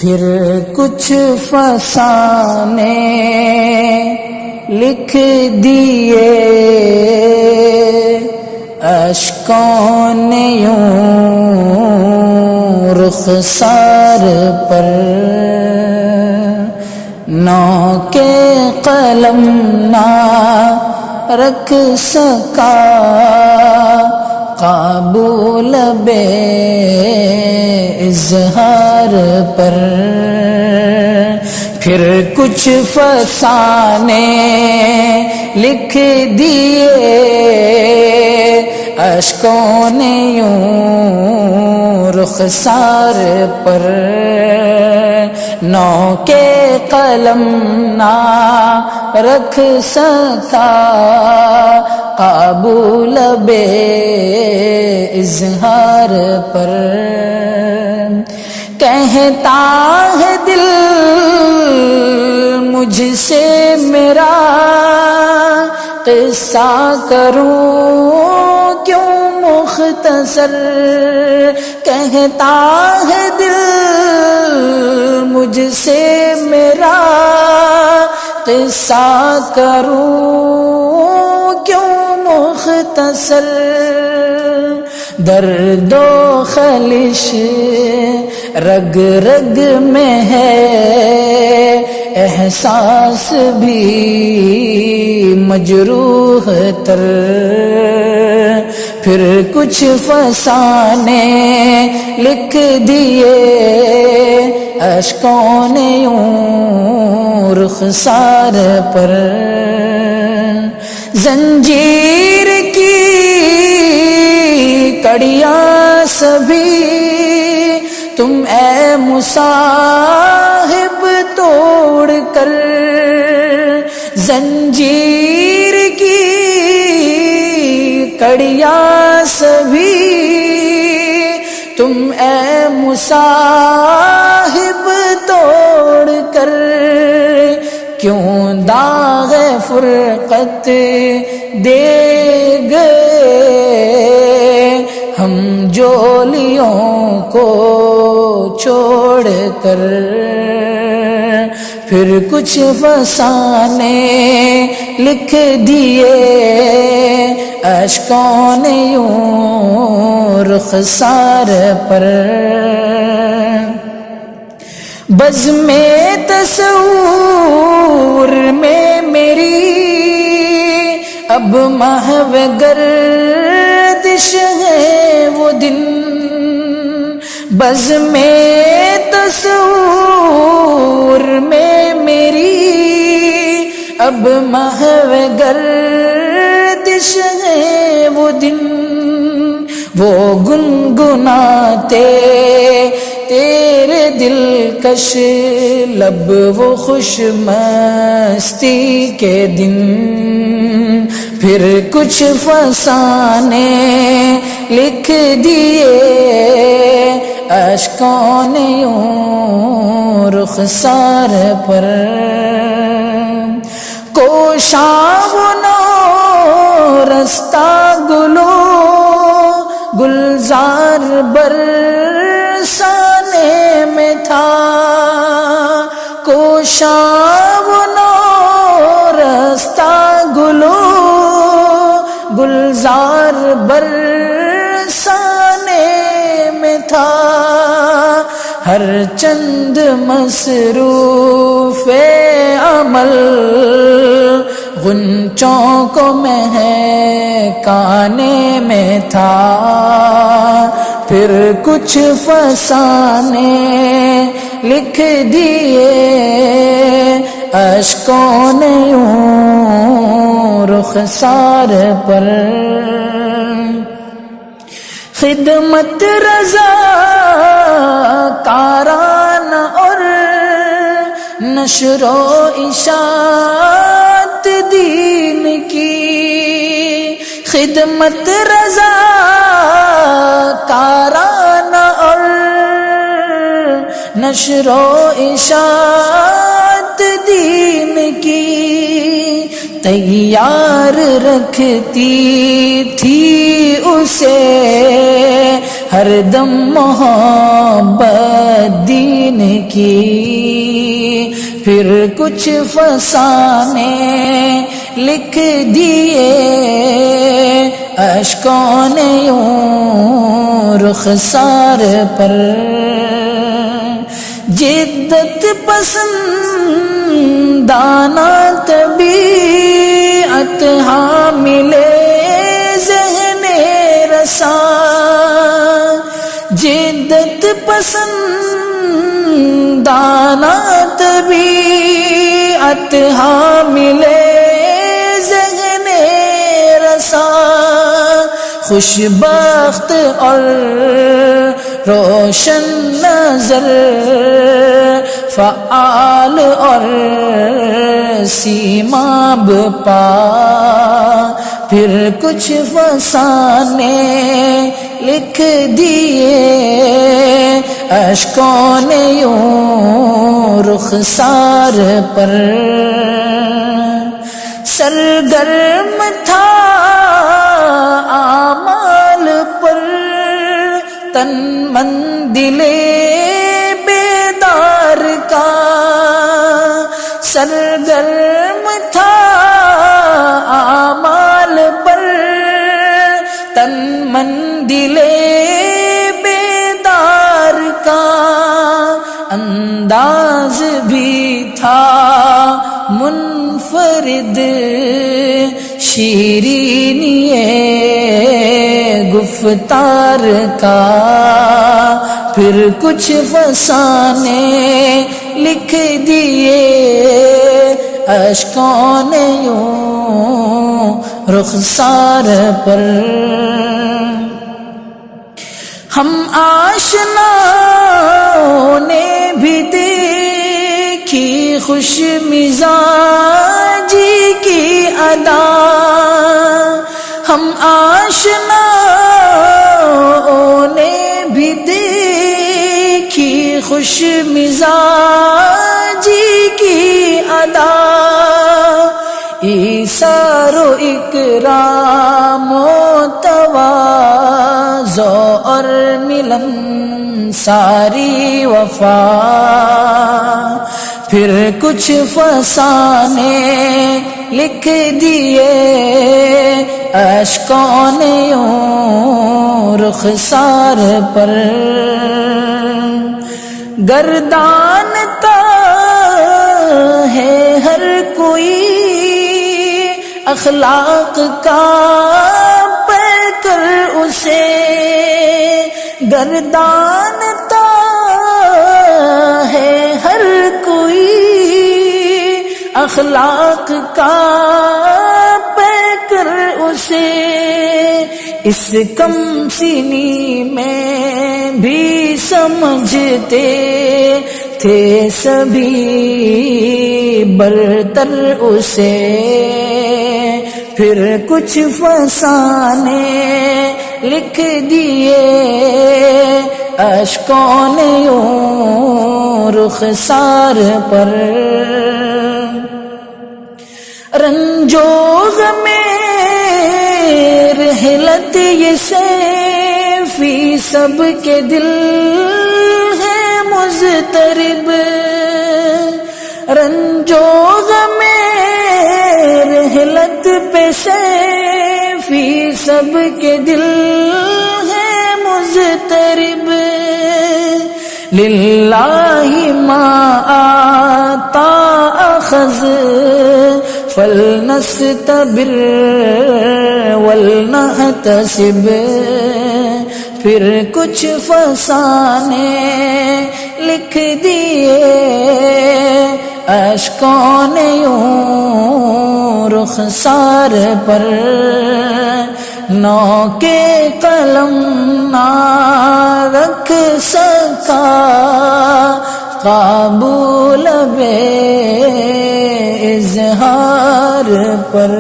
پھر کچھ فسانے لکھ دیے اشکوں نے یوں رخسار پر، نو کے قلم نہ رکھ سکا قابو لبے اظہار پر، پھر کچھ فسانے لکھ دیے اشکوں نے یوں رخسار پر، نو کے قلم نہ رکھ سکا قابو لبے اظہار پر، کہتا ہے دل مجھ سے میرا قصہ کروں کیوں مختصر، کہتا ہے دل مجھ سے میرا قصہ کروں کیوں مختصر، درد و خلش رگ رگ میں ہے احساس بھی مجروح تر، پھر کچھ فسانے لکھ دیے اشکوں نے یوں رخسار پر، زنجیر کی کڑیاں سبھی تم اے مصاحب توڑ کر، زنجیر کی کڑیاں سبھی تم اے مصاحب توڑ کر، کیوں داغ فرقت دے گئے ہم جولیوں کو چھوڑ کر، پھر کچھ فسانے لکھ دیے اشکوں نے یوں رخسار پر، بزم تصور میں میری اب محو گردش ہے وہ دن، بزم تصور میں میری اب محو گردش ہے وہ دن، وہ گنگناتے تیرے دلکش لب وہ خوش مستی کے دن، پھر کچھ فسانے لکھ دیے اشکوں نے یوں رخسار پر، کوشاں و نو رستہ گلو گلزار برسانے میں تھا، کوشاں و نو رستہ گلو گلزار برسانے میں تھا، ہر چند مصروف عمل غنچوں کو مہکانے میں تھا، پھر کچھ فسانے لکھ دیے اشکوں نے یوں رخسار پر، خدمت رضا کارانہ اور نشر و اشاعت دین کی، خدمت رضا کارانہ اور نشر و اشاعت دین کی تیار رکھتی تھی اسے ہر دم محبت دین کی، پھر کچھ فسانے لکھ دیے اشکوں نے یوں رخسار پر، جدت پسندانہ طبیعت حامل ذہن رسا، جدت پسندانہ طبیعت حامل ذہن رسا، خوشبخت اور روشن نظر، فعال اور سیماب پا، پھر کچھ فسانے لکھ دیے اشکوں نے یوں رخسار پر، سرگرم تھا اعمال پر تن من دل بیدار کا، سرگرم تھا اعمال پر تن من دل بیدار کا، انداز بھی تھا منفرد شیرینی گفتار کا، پھر کچھ فسانے لکھ دیے اشکوں نے یوں رخسار پر، ہم آشناؤں نے بھی دیکھی خوش مزاجی کی ادا، ہم آشناؤں نے بھی دیکھی خوش مزاجی کی ادا، ایثار و اکرام و تواضع اور ملن ساری وفا، پھر کچھ فسانے لکھ دیے اشکوں نے یوں رخسار پر، گردانتا ہے ہر کوئی اخلاق کا پے کر اسے، گردانتا ہے ہر کوئی اخلاق کا پے کر اسے، اس کم سینی میں بھی سمجھتے تھے سبھی برتر اسے، پھر کچھ فسانے لکھ دیے اشکوں نے یوں رخسار پر، رنجو غم رحلت یہ سیفی سب کے دل ہے مضطرب، رنجو غم رحلت پہ سیفی سب کے دل ہے مضطرب، للہ ما آتا اخذ فلنستبر ولنحتسب، پھر کچھ فسانے لکھ دیے اشکوں نے یوں رخسار پر، نو کے قلم نہ رکھ سکا قابو لبِ اظہار پر۔